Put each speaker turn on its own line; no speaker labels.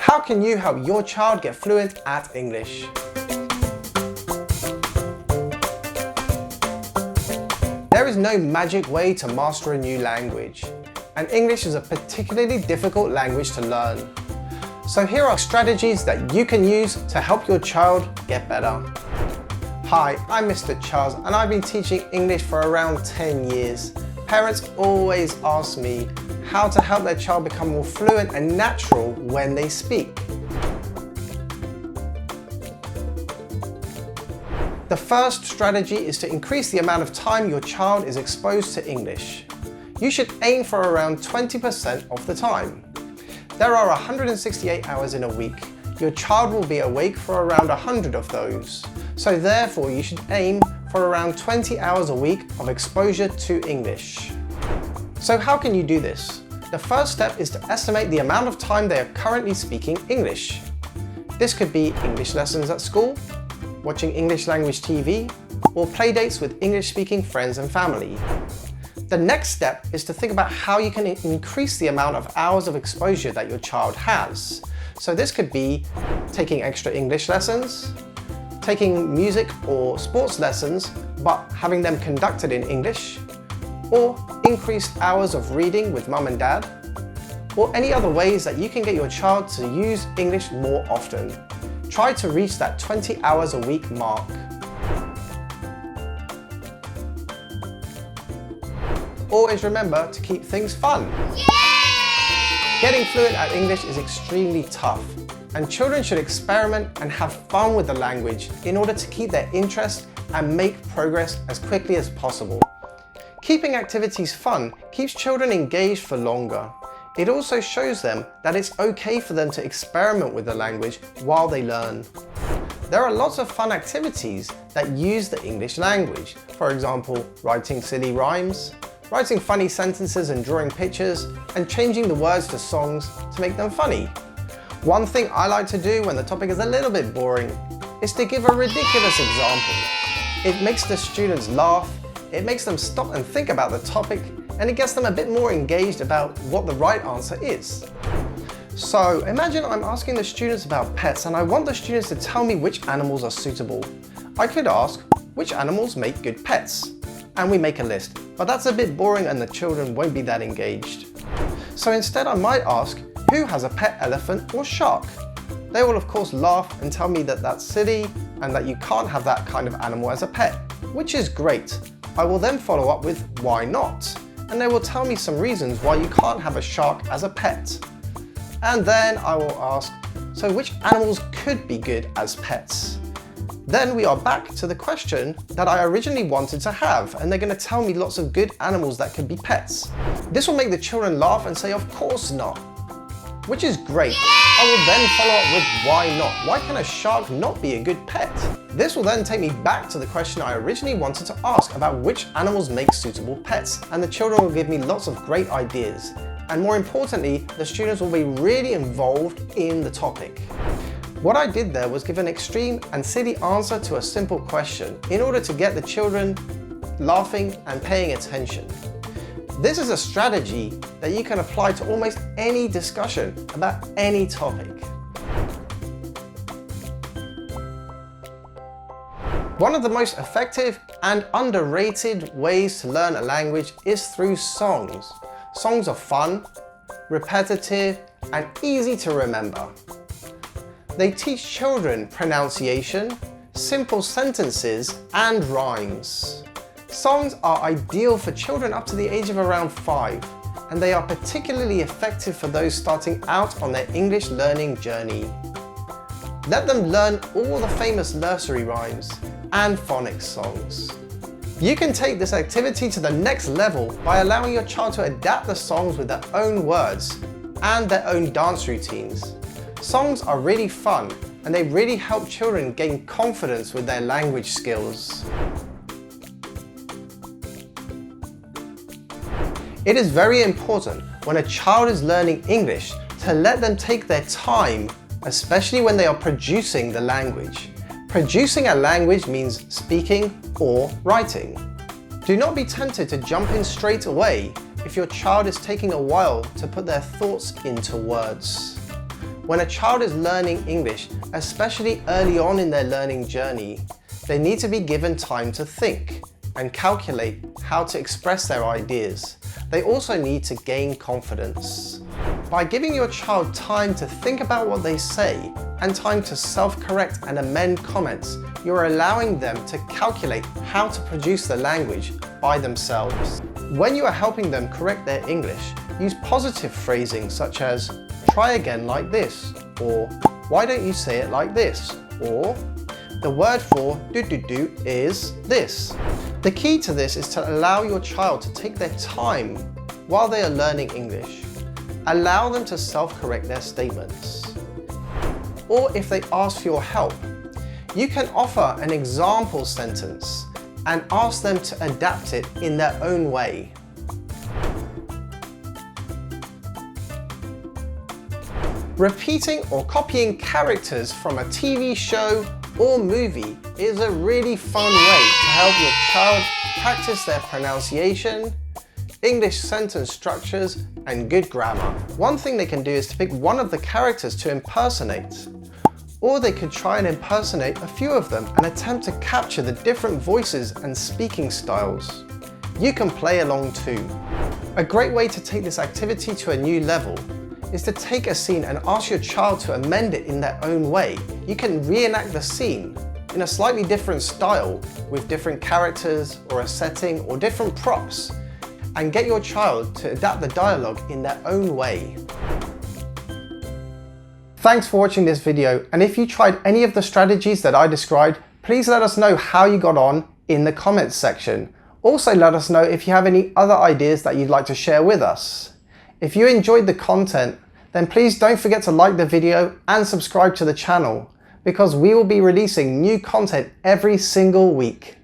How can you help your child get fluent at English? There is no magic way to master a new language, and English is a particularly difficult language to learn. So here are strategies that you can use to help your child get better. Hi, I'm Mr. Charles and I've been teaching English for around 10 years. Parents always ask me how to help their child become more fluent and natural when they speak. The first strategy is to increase the amount of time your child is exposed to English. You should aim for around 20% of the time. There are 168 hours in a week. Your child will be awake for around 100 of those. So therefore you should aim for around 20 hours a week of exposure to English. So how can you do this? The first step is to estimate the amount of time they are currently speaking English. This could be English lessons at school, watching English language TV, or playdates with English-speaking friends and family. The next step is to think about how you can increase the amount of hours of exposure that your child has. So this could be taking extra English lessons, taking music or sports lessons, but having them conducted in English, or increased hours of reading with mum and dad, or any other ways that you can get your child to use English more often. Try to reach that 20 hours a week mark. Always remember to keep things fun. Getting fluent at English is extremely tough, and children should experiment and have fun with the language in order to keep their interest and make progress as quickly as possible. Keeping activities fun keeps children engaged for longer. It also shows them that it's okay for them to experiment with the language while they learn. There are lots of fun activities that use the English language. For example, writing silly rhymes, writing funny sentences and drawing pictures, and changing the words to songs to make them funny. One thing I like to do when the topic is a little bit boring is to give a ridiculous example. It makes the students laugh, it makes them stop and think about the topic, and it gets them a bit more engaged about what the right answer is. So imagine I'm asking the students about pets and I want the students to tell me which animals are suitable. I could ask, which animals make good pets? And we make a list, but that's a bit boring and the children won't be that engaged. So instead I might ask, who has a pet elephant or shark? They will of course laugh and tell me that that's silly and that you can't have that kind of animal as a pet, which is great. I will then follow up with why not? And they will tell me some reasons why you can't have a shark as a pet. And then I will ask, so which animals could be good as pets? Then we are back to the question that I originally wanted to have, and they're going to tell me lots of good animals that could be pets. This will make the children laugh and say, of course not, which is great. I will then follow up with why not? Why can a shark not be a good pet? This will then take me back to the question I originally wanted to ask about which animals make suitable pets, and the children will give me lots of great ideas. And more importantly, the students will be really involved in the topic. What I did there was give an extreme and silly answer to a simple question in order to get the children laughing and paying attention. This is a strategy that you can apply to almost any discussion about any topic. One of the most effective and underrated ways to learn a language is through songs. Songs are fun, repetitive, and easy to remember. They teach children pronunciation, simple sentences, and rhymes. Songs are ideal for children up to the age of around 5, and they are particularly effective for those starting out on their English learning journey. Let them learn all the famous nursery rhymes and phonics songs. You can take this activity to the next level by allowing your child to adapt the songs with their own words and their own dance routines. Songs are really fun and they really help children gain confidence with their language skills. It is very important when a child is learning English to let them take their time, especially when they are producing the language. Producing a language means speaking or writing. Do not be tempted to jump in straight away if your child is taking a while to put their thoughts into words. When a child is learning English, especially early on in their learning journey, they need to be given time to think and calculate how to express their ideas. They also need to gain confidence. By giving your child time to think about what they say and time to self-correct and amend comments, you're allowing them to calculate how to produce the language by themselves. When you are helping them correct their English, use positive phrasing such as "try again like this," or "why don't you say it like this," or "the word for do is this." The key to this is to allow your child to take their time while they are learning English. Allow them to self-correct their statements. Or if they ask for your help, you can offer an example sentence and ask them to adapt it in their own way. Repeating or copying characters from a TV show or movie is a really fun way to help your child practice their pronunciation, English sentence structures, and good grammar. One thing they can do is to pick one of the characters to impersonate. Or they could try and impersonate a few of them and attempt to capture the different voices and speaking styles. You can play along too. A great way to take this activity to a new level is to take a scene and ask your child to amend it in their own way. You can reenact the scene in a slightly different style with different characters or a setting or different props, and get your child to adapt the dialogue in their own way. Thanks for watching this video, and if you tried any of the strategies that I described, please let us know how you got on in the comments section. Also let us know if you have any other ideas that you'd like to share with us. If you enjoyed the content, then please don't forget to like the video and subscribe to the channel, because we will be releasing new content every single week.